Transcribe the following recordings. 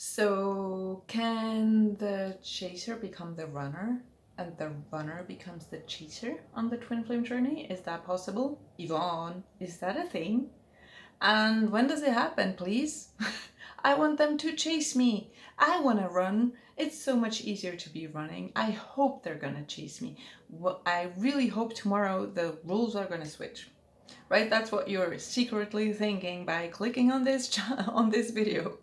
So, can the chaser become the runner and the runner becomes the chaser on the twin flame journey? Is that possible? Yvonne, is that a thing? And when does it happen, please? I want them to chase me. I want to run. It's so much easier to be running. I hope they're going to chase me. Well, I really hope tomorrow the rules are going to switch. Right? That's what you're secretly thinking by clicking on this on this video.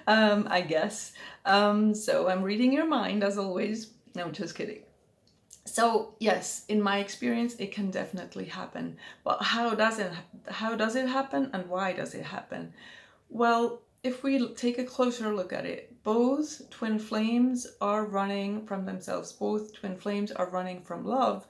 I guess. So I'm reading your mind as always. No, just kidding. So yes, in my experience, it can definitely happen. But how does it happen and why does it happen? Well, if we take a closer look at it, both twin flames are running from themselves. Both twin flames are running from love.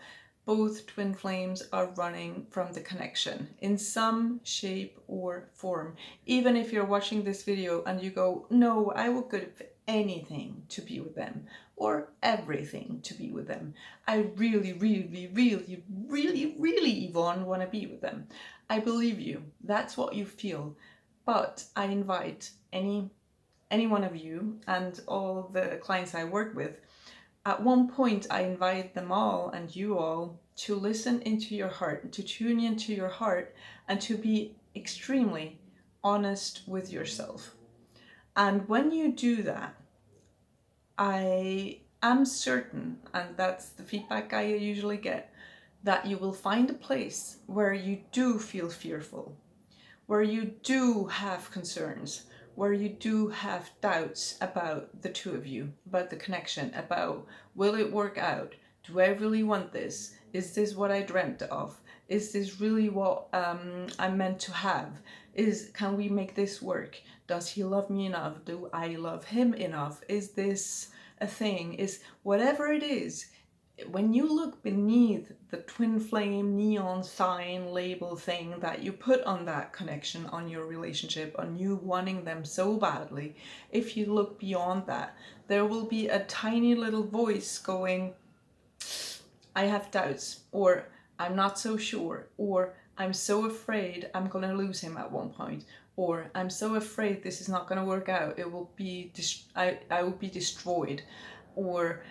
Both twin flames are running from the connection in some shape or form. Even if you're watching this video and you go, no, I would give anything to be with them or everything to be with them. I really, really, really, really, really, Yvonne, want to be with them. I believe you. That's what you feel. But I invite any one of you and all the clients I work with, at one point I invite them all and you all to listen into your heart, to tune into your heart, and to be extremely honest with yourself. And when you do that, I am certain, and that's the feedback I usually get, that you will find a place where you do feel fearful, where you do have concerns, where you do have doubts about the two of you, about the connection, about will it work out? Do I really want this? Is this what I dreamt of? Is this really what I'm meant to have? Can we make this work? Does he love me enough? Do I love him enough? Is this a thing? Is whatever it is, when you look beneath the twin flame neon sign label thing that you put on that connection, on your relationship, on you wanting them so badly, if you look beyond that, there will be a tiny little voice going, I have doubts, or I'm not so sure, or I'm so afraid I'm going to lose him at one point, or I'm so afraid this is not going to work out, it will be I will be destroyed, or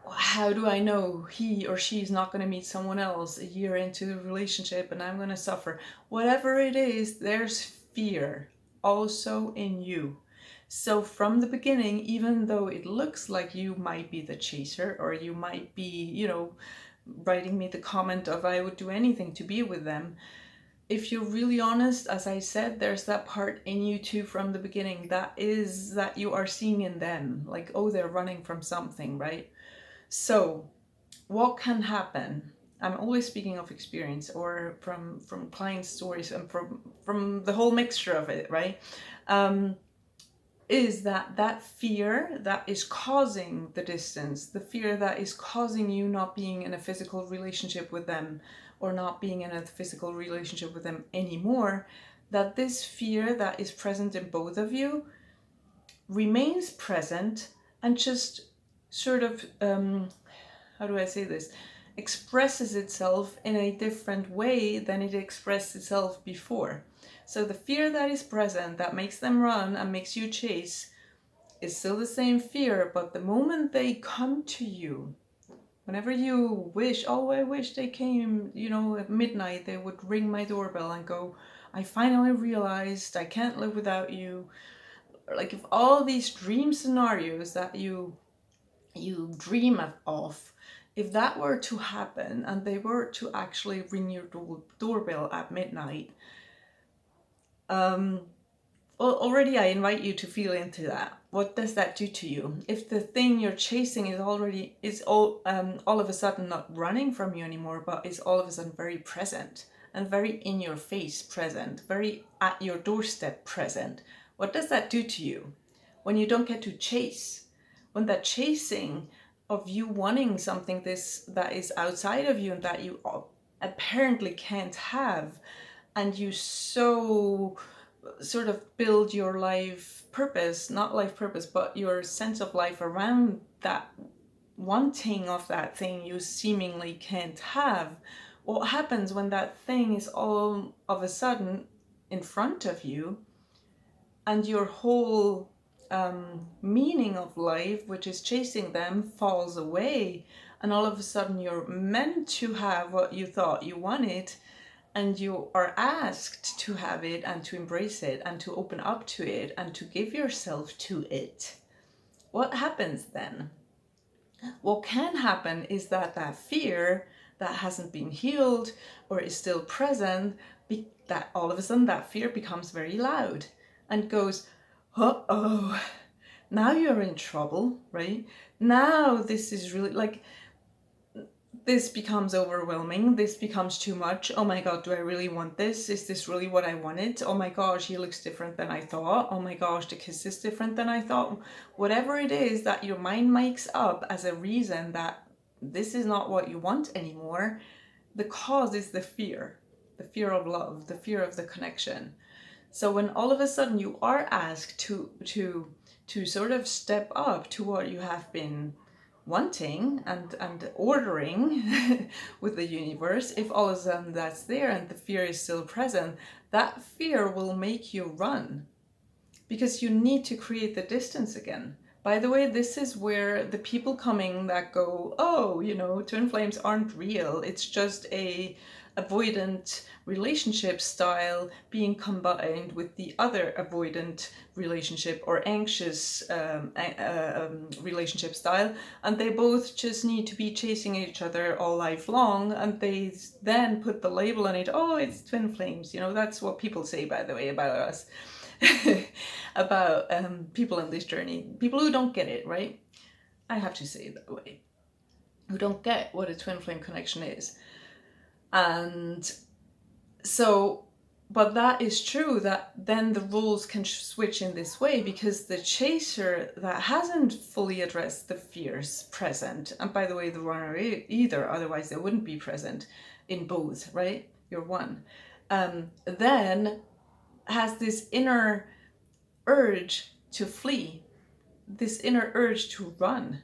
how do I know he or she is not going to meet someone else a year into the relationship and I'm going to suffer? Whatever it is, there's fear also in you. So from the beginning, even though it looks like you might be the chaser, or you might be, writing me the comment of I would do anything to be with them, if you're really honest, as I said, there's that part in you too from the beginning that you are seeing in them, like, oh, they're running from something, right? So what can happen? I'm always speaking of experience or from client stories and from the whole mixture of it, right? Is that fear that is causing the distance, the fear that is causing you not being in a physical relationship with them, or not being in a physical relationship with them anymore, that this fear that is present in both of you remains present and just sort of, how do I say this, expresses itself in a different way than it expressed itself before. So the fear that is present, that makes them run and makes you chase, is still the same fear, but the moment they come to you, whenever you wish, oh, I wish they came, at midnight, they would ring my doorbell and go, I finally realized I can't live without you. Like, if all these dream scenarios that you dream of, if that were to happen and they were to actually ring your doorbell at midnight, already I invite you to feel into that. What does that do to you? If the thing you're chasing is all of a sudden not running from you anymore, but is all of a sudden very present and very in your face present, very at your doorstep present, what does that do to you? When you don't get to chase, when that chasing of you wanting something that is outside of you and that you apparently can't have, and you so sort of build your life purpose, not life purpose, but your sense of life around that wanting of that thing you seemingly can't have. What happens when that thing is all of a sudden in front of you and your whole meaning of life, which is chasing them, falls away, and all of a sudden you're meant to have what you thought you wanted, and you are asked to have it and to embrace it and to open up to it and to give yourself to it. What happens then? What can happen is that that fear that hasn't been healed or is still present, that all of a sudden that fear becomes very loud and goes, uh-oh, now you're in trouble, right? Now this is really like, this becomes overwhelming. This becomes too much. Oh my God, do I really want this? Is this really what I wanted? Oh my gosh, he looks different than I thought. Oh my gosh, the kiss is different than I thought. Whatever it is that your mind makes up as a reason that this is not what you want anymore, the cause is the fear of love, the fear of the connection. So when all of a sudden you are asked to sort of step up to what you have been wanting and ordering with the universe, if all of a sudden that's there and the fear is still present, that fear will make you run, because you need to create the distance again. By the way, this is where the people coming that go, oh, twin flames aren't real, it's just a avoidant relationship style being combined with the other avoidant relationship or anxious relationship style, and they both just need to be chasing each other all life long, and they then put the label on it, oh, it's twin flames. That's what people say, by the way, about us. About people in this journey, people who don't get it, right? I have to say it that way, who don't get what a twin flame connection is. And so, but that is true, that then the roles can switch in this way, because the chaser that hasn't fully addressed the fears present, and by the way, the runner either, otherwise they wouldn't be present in both, right? You're one. Then has this inner urge to flee, this inner urge to run.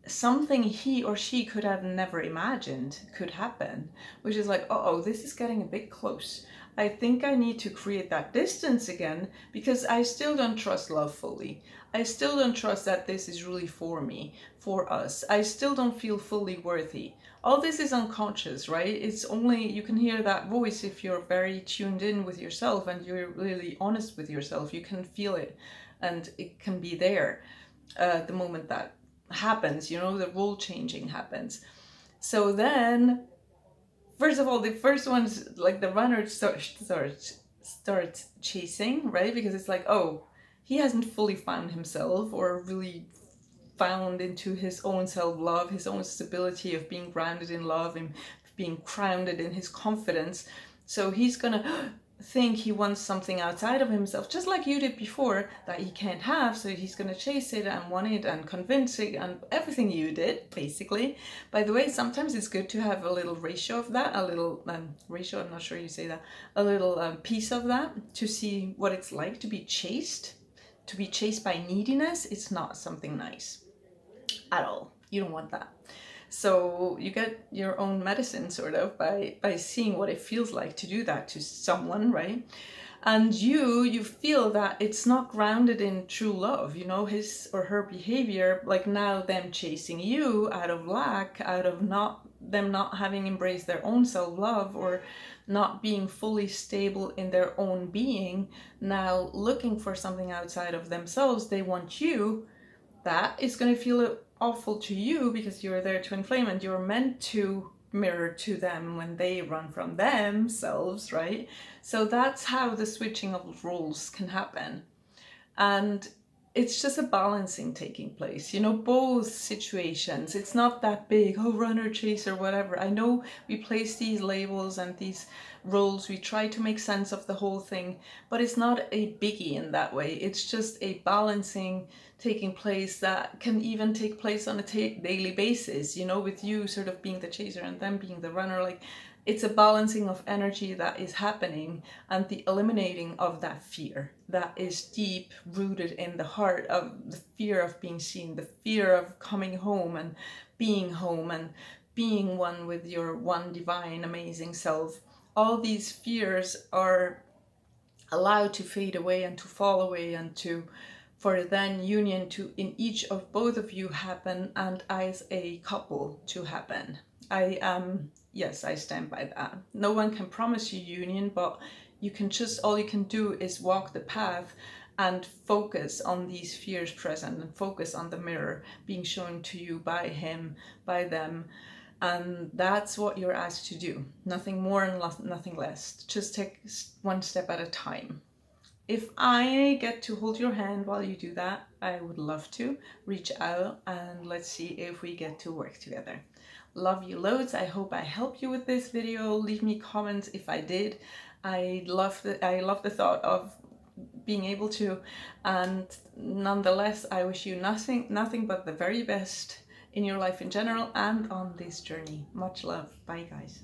Something he or she could have never imagined could happen, which is like, oh, this is getting a bit close. I think I need to create that distance again, because I still don't trust love fully. I still don't trust that this is really for me, for us. I still don't feel fully worthy. All this is unconscious, right? It's only, you can hear that voice if you're very tuned in with yourself and you're really honest with yourself. You can feel it, and it can be there the moment that happens, the role changing happens. So then, first of all, the first one's like the runner starts chasing, right? Because it's like, oh, he hasn't fully found himself or really found into his own self-love, his own stability of being grounded in love and being grounded in his confidence. So he's gonna think he wants something outside of himself, just like you did before, that he can't have. So he's gonna chase it and want it and convince it and everything you did, basically. By the way, sometimes it's good to have a little ratio of that, a little ratio, I'm not sure you say that, a little piece of that, to see what it's like to be chased. To be chased by neediness, it's not something nice at all. You don't want that. So you get your own medicine sort of by seeing what it feels like to do that to someone, right? And you feel that it's not grounded in true love, his or her behavior, like now them chasing you out of lack, out of them not having embraced their own self-love, or not being fully stable in their own being, now looking for something outside of themselves. They want you. That is going to feel awful to you, because you're their twin flame and you're meant to mirror to them when they run from themselves, right? So that's how the switching of roles can happen. And it's just a balancing taking place, both situations. It's not that big, oh, runner, chaser, whatever. I know we place these labels and these roles, we try to make sense of the whole thing, but it's not a biggie in that way. It's just a balancing taking place that can even take place on a daily basis, with you sort of being the chaser and them being the runner. Like, it's a balancing of energy that is happening, and the eliminating of that fear that is deep rooted in the heart, of the fear of being seen, the fear of coming home and being one with your one divine amazing self. All these fears are allow to fade away and to fall away, and to for then union to in each of both of you happen, and as a couple to happen. I yes, I stand by that. No one can promise you union, but you can just, all you can do is walk the path and focus on these fears present, and focus on the mirror being shown to you by him, by them. And that's what you're asked to do. Nothing more and nothing less. Just take one step at a time. If I get to hold your hand while you do that, I would love to. Reach out and let's see if we get to work together. Love you loads. I hope I helped you with this video. Leave me comments if I did. I love the thought of being able to, and nonetheless, I wish you nothing but the very best in your life in general and on this journey. Much love. Bye guys.